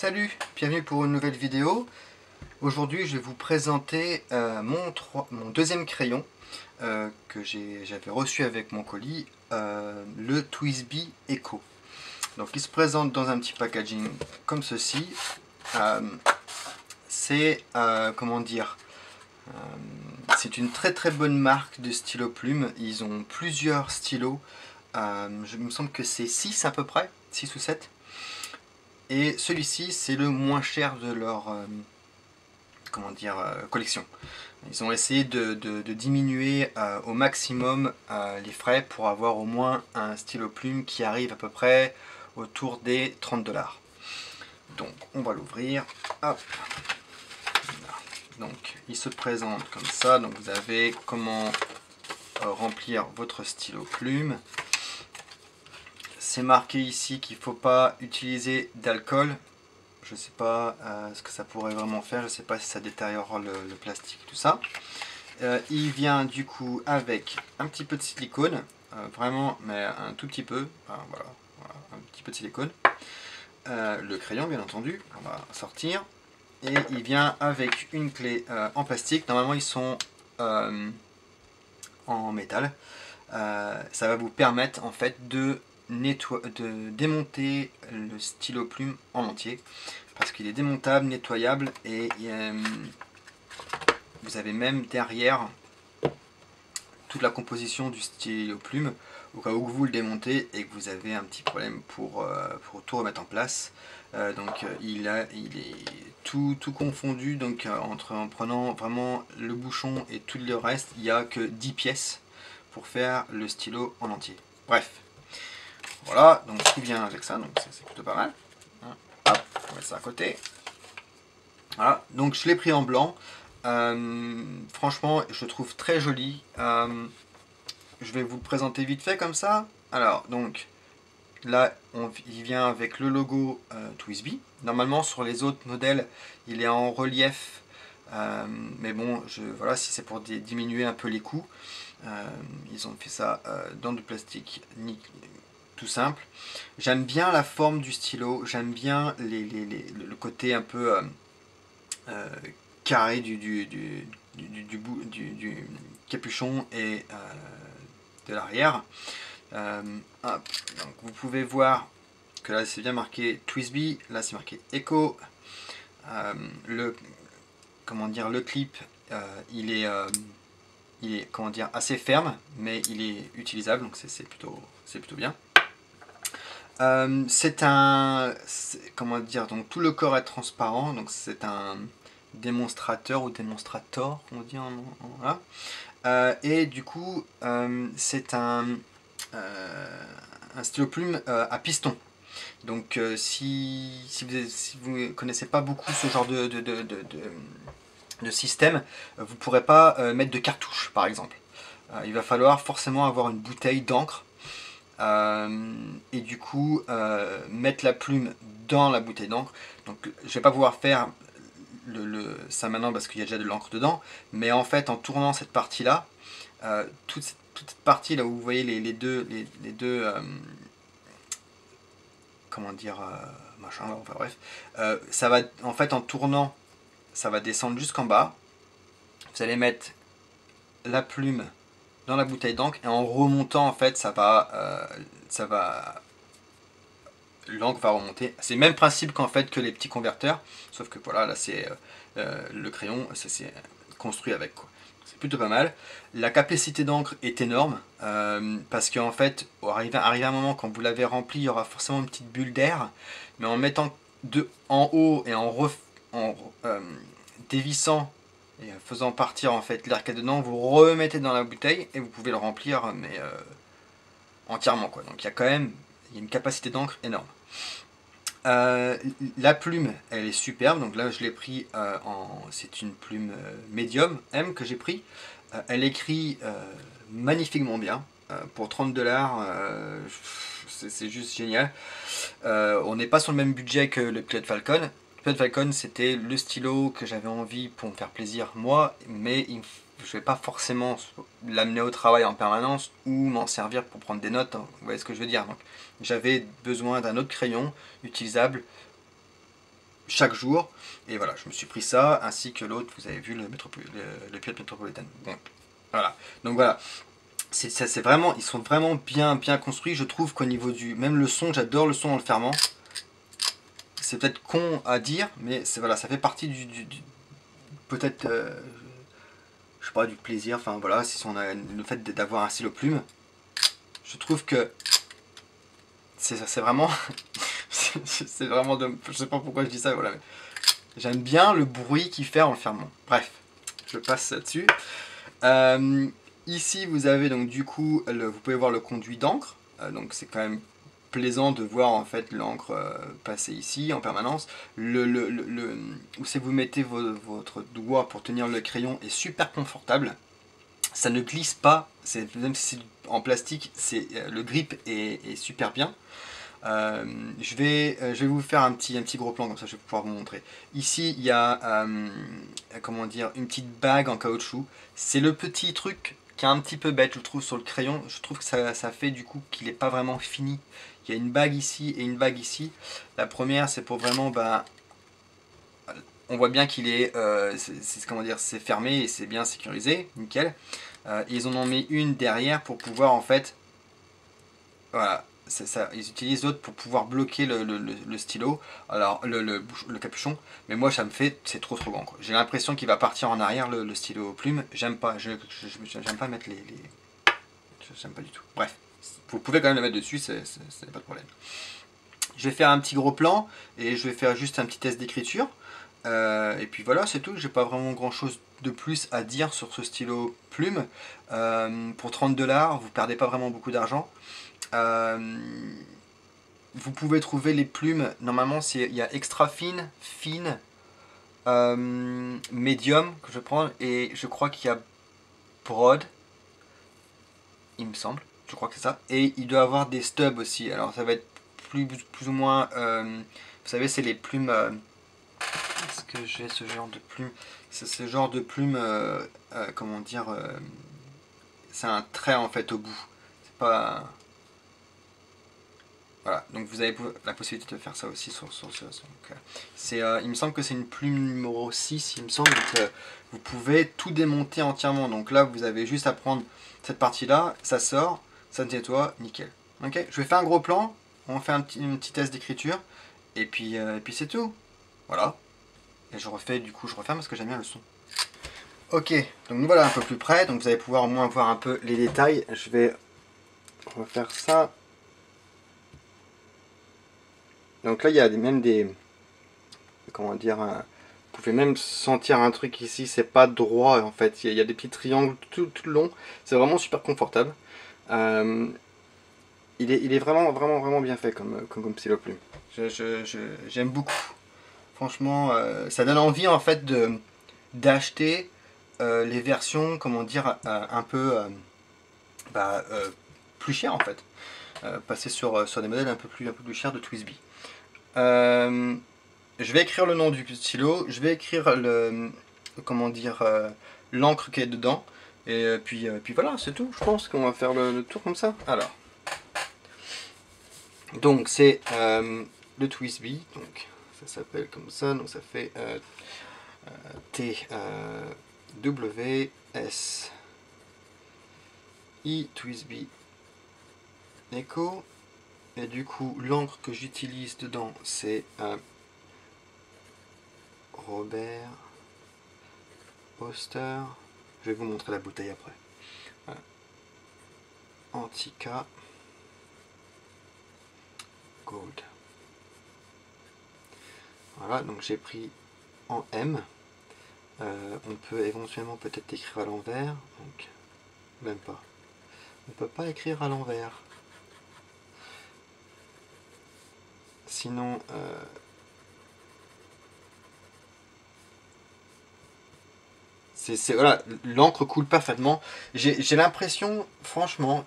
Salut, bienvenue pour une nouvelle vidéo. Aujourd'hui je vais vous présenter mon deuxième crayon que j'avais reçu avec mon colis, le TWSBI Eco. Donc il se présente dans un petit packaging comme ceci. C'est c'est une très bonne marque de stylo plume. Ils ont plusieurs stylos. Je me semble que c'est 6 à peu près, 6 ou 7. Et celui-ci, c'est le moins cher de leur collection. Ils ont essayé de diminuer au maximum les frais pour avoir au moins un stylo plume qui arrive à peu près autour des 30 $. Donc, on va l'ouvrir. Hop. Donc, il se présente comme ça. Donc, vous avez comment remplir votre stylo plume. C'est marqué ici qu'il ne faut pas utiliser d'alcool. Je ne sais pas ce que ça pourrait vraiment faire. Je ne sais pas si ça détériore le plastique, tout ça. Il vient du coup avec un petit peu de silicone. Vraiment, mais un tout petit peu. Enfin, voilà, un petit peu de silicone. Le crayon, bien entendu. On va sortir. Et il vient avec une clé en plastique. Normalement, ils sont en métal. Ça va vous permettre en fait de démonter le stylo plume en entier parce qu'il est démontable, nettoyable et vous avez même derrière toute la composition du stylo plume au cas où vous le démontez et que vous avez un petit problème pour tout remettre en place. Il est tout confondu, donc en prenant vraiment le bouchon et tout le reste, il n'y a que 10 pièces pour faire le stylo en entier. Bref, voilà, donc il vient avec ça, donc c'est plutôt pas mal. Hop, on met ça à côté. Voilà, donc je l'ai pris en blanc. Franchement, je le trouve très joli. Je vais vous le présenter vite fait comme ça. Alors, donc là, il vient avec le logo TWSBI. Normalement, sur les autres modèles, il est en relief. Mais bon, voilà, si c'est pour diminuer un peu les coûts, ils ont fait ça dans du plastique tout simple. J'aime bien la forme du stylo, j'aime bien le côté un peu carré du capuchon et de l'arrière. Donc vous pouvez voir que là c'est bien marqué TWSBI, là c'est marqué Eco. Le clip il est assez ferme, mais il est utilisable, donc c'est plutôt bien. Donc tout le corps est transparent, donc c'est un démonstrateur ou démonstrator, on dit voilà. Et du coup, c'est un stylo plume à piston. Donc si vous ne connaissez pas beaucoup ce genre de système, vous ne pourrez pas mettre de cartouche par exemple. Il va falloir forcément avoir une bouteille d'encre et du coup mettre la plume dans la bouteille d'encre. Donc je ne vais pas pouvoir faire ça maintenant parce qu'il y a déjà de l'encre dedans, mais en fait en tournant cette partie là, toute cette partie là où vous voyez les deux enfin bref, ça va en fait en tournant, ça va descendre jusqu'en bas. Vous allez mettre la plume dans la bouteille d'encre et en remontant en fait l'encre va remonter. C'est le même principe qu'en fait que les petits converteurs, sauf que voilà, là c'est le crayon, c'est construit avec quoi. C'est plutôt pas mal. La capacité d'encre est énorme parce qu'en fait, arrivé à un moment quand vous l'avez rempli, il y aura forcément une petite bulle d'air, mais en mettant en haut et en dévissant et faisant partir en fait l'air qu'il y a dedans, vous remettez dans la bouteille et vous pouvez le remplir mais entièrement quoi. Donc il y a quand même une capacité d'encre énorme. La plume elle est superbe, donc là je l'ai pris c'est une plume médium M que j'ai pris. Elle écrit magnifiquement bien. Pour 30 $, c'est juste génial. On n'est pas sur le même budget que le Pilot Falcon. Le Pilot Falcon c'était le stylo que j'avais envie pour me faire plaisir moi, mais je ne vais pas forcément l'amener au travail en permanence ou m'en servir pour prendre des notes, hein. Vous voyez ce que je veux dire. Donc j'avais besoin d'un autre crayon utilisable chaque jour. Et voilà, je me suis pris ça, ainsi que l'autre, vous avez vu, le Piat Metropolitan. Bon, voilà. Donc voilà, c'est vraiment, ils sont vraiment bien construits. Je trouve qu'au niveau du, même le son, j'adore le son en le fermant. C'est peut-être con à dire, mais voilà, ça fait partie du peut-être, je sais pas, du plaisir. Enfin voilà, si on a le fait d'avoir un stylo plume, je trouve que c'est vraiment, c'est vraiment de, je sais pas pourquoi je dis ça, voilà. J'aime bien le bruit qu'il fait en le fermant. Bref, je passe là-dessus. Ici, vous avez donc du coup, vous pouvez voir le conduit d'encre. Donc c'est quand même plaisant de voir en fait l'encre passer ici en permanence. Où c'est vous mettez votre doigt pour tenir le crayon est super confortable. Ça ne glisse pas, même si c'est en plastique, le grip est super bien. Je vais vous faire un petit gros plan, comme ça je vais pouvoir vous montrer. Ici il y a comment dire, une petite bague en caoutchouc. C'est le petit truc qui est un petit peu bête, je trouve, sur le crayon. Je trouve que ça fait du coup qu'il n'est pas vraiment fini. Il y a une bague ici et une bague ici. La première c'est pour vraiment, bah, on voit bien qu'il est, comment dire, c'est fermé et c'est bien sécurisé, nickel. Ils en ont mis une derrière pour pouvoir en fait, voilà, c'est ça, ils utilisent l'autre pour pouvoir bloquer le stylo, alors le capuchon, mais moi ça me fait, c'est trop grand. J'ai l'impression qu'il va partir en arrière le stylo plume, j'aime pas, j'aime pas mettre j'aime pas du tout. Bref, vous pouvez quand même le mettre dessus, c'est pas de problème. Je vais faire un petit gros plan et je vais faire juste un petit test d'écriture. Et puis voilà, c'est tout. J'ai pas vraiment grand chose de plus à dire sur ce stylo plume. Pour 30$, vous perdez pas vraiment beaucoup d'argent. Vous pouvez trouver les plumes, normalement il y a extra fine, medium que je prends, et je crois qu'il y a broad, il me semble, je crois que c'est ça, et il doit avoir des stubs aussi, alors ça va être plus ou moins, vous savez, c'est les plumes, est-ce que j'ai ce genre de plumes, c'est ce genre de plumes, comment dire, c'est un trait en fait au bout, c'est pas... Voilà, donc vous avez la possibilité de faire ça aussi sur il me semble que c'est une plume numéro 6, il me semble, donc vous pouvez tout démonter entièrement. Donc là, vous avez juste à prendre cette partie-là, ça sort, ça nettoie, nickel. Ok, je vais faire un gros plan, on fait un petit test d'écriture, et puis c'est tout. Voilà. Et je refais, du coup, je referme parce que j'aime bien le son. Ok, donc nous voilà un peu plus près, donc vous allez pouvoir au moins voir un peu les détails. Je vais refaire ça. Donc là, il y a même des... Comment dire... vous pouvez même sentir un truc ici, c'est pas droit en fait. Il y a des petits triangles tout le long. C'est vraiment super confortable. Il est vraiment bien fait comme stylo plume. J'aime beaucoup. Franchement, ça donne envie en fait d'acheter les versions, comment dire, un peu plus chères en fait. Passer sur des modèles un peu plus chers de TWSBI. Je vais écrire le nom du stylo, je vais écrire comment dire, l'encre qui est dedans, et puis voilà, c'est tout. Je pense qu'on va faire le tour comme ça. Alors, donc c'est le TWSBI, donc ça s'appelle comme ça, donc ça fait TWS I TWSBI Echo. Et du coup, l'encre que j'utilise dedans, c'est Robert Oster. Je vais vous montrer la bouteille après. Antica Gold. Voilà, donc j'ai pris en M. On peut éventuellement peut-être écrire à l'envers. Donc, même pas. On peut pas écrire à l'envers. Sinon, voilà, l'encre coule parfaitement. J'ai l'impression, franchement,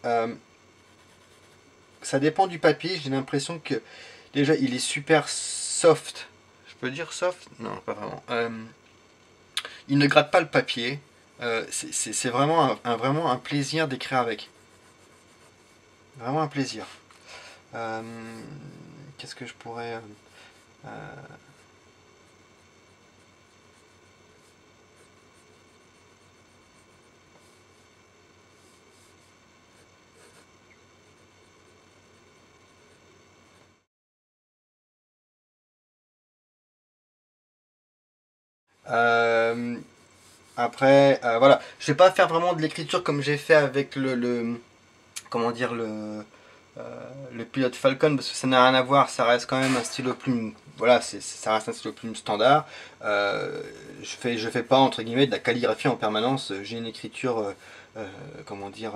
ça dépend du papier. J'ai l'impression que déjà il est super soft. Je peux dire soft? Non, pas vraiment. Il ne gratte pas le papier. C'est vraiment un plaisir d'écrire avec. Vraiment un plaisir. Qu'est-ce que je pourrais... Après, voilà, je vais pas faire vraiment de l'écriture comme j'ai fait avec comment dire, le pilote Falcon, parce que ça n'a rien à voir, ça reste quand même un stylo plume, voilà, ça reste un stylo plume standard. Je fais pas entre guillemets de la calligraphie en permanence, j'ai une écriture, comment dire,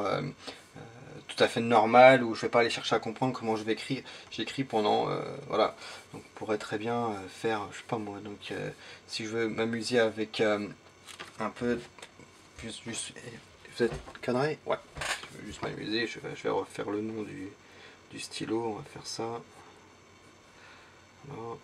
tout à fait normale, où je vais pas aller chercher à comprendre comment je vais écrire, j'écris pendant, voilà, donc on pourrait très bien faire, je sais pas moi, donc si je veux m'amuser avec un peu, juste, vous êtes cadré? Ouais, je veux juste m'amuser, je vais refaire le nom du stylo, on va faire ça. Voilà.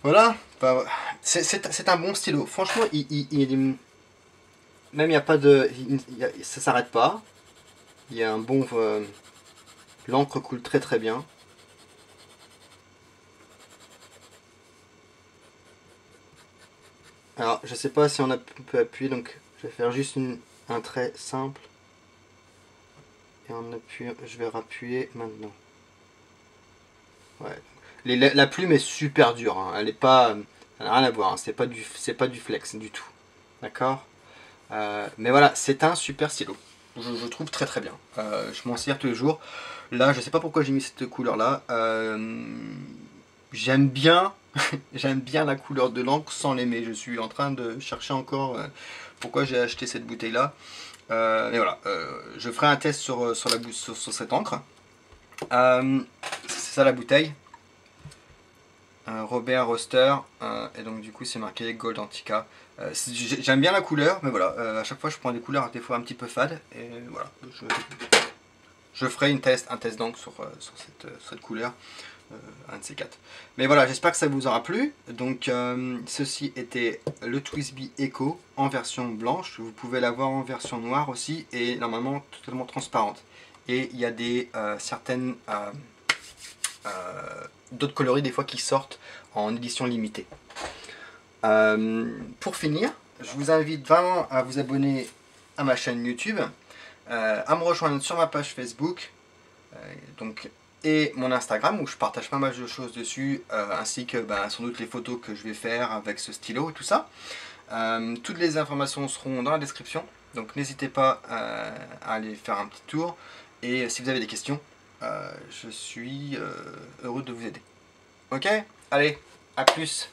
Voilà, bah, c'est un bon stylo. Franchement, même il n'y a pas de, ça s'arrête pas. Il y a un bon, l'encre coule très très bien. Alors, je sais pas si on peut appuyer, donc je vais faire juste un trait simple. Et en appuyant, je vais rappuyer maintenant. Ouais. La plume est super dure, hein. Elle est pas, elle n'a rien à voir, hein. C'est pas du flex du tout. D'accord. Mais voilà, c'est un super stylo. Je trouve très très bien. Je m'en sers tous les jours. Là, je sais pas pourquoi j'ai mis cette couleur là. J'aime bien, j'aime bien la couleur de l'encre sans l'aimer. Je suis en train de chercher encore pourquoi j'ai acheté cette bouteille là. Mais voilà, je ferai un test sur cette encre. C'est ça la bouteille. Robert Roster, et donc du coup c'est marqué Gold Antica. J'aime bien la couleur, mais voilà, à chaque fois je prends des couleurs des fois un petit peu fades, et voilà, je ferai un test d'encre sur cette couleur, un de ces quatre. Mais voilà, j'espère que ça vous aura plu. Donc ceci était le Twisby Echo en version blanche. Vous pouvez l'avoir en version noire aussi, et normalement totalement transparente. Et il y a des certaines d'autres coloris des fois qui sortent en édition limitée. Pour finir, je vous invite vraiment à vous abonner à ma chaîne YouTube, à me rejoindre sur ma page Facebook, donc, et mon Instagram où je partage pas mal de choses dessus, ainsi que sans doute les photos que je vais faire avec ce stylo et tout ça. Toutes les informations seront dans la description, donc n'hésitez pas à aller faire un petit tour, et si vous avez des questions, je suis heureux de vous aider. Ok? Allez, à plus!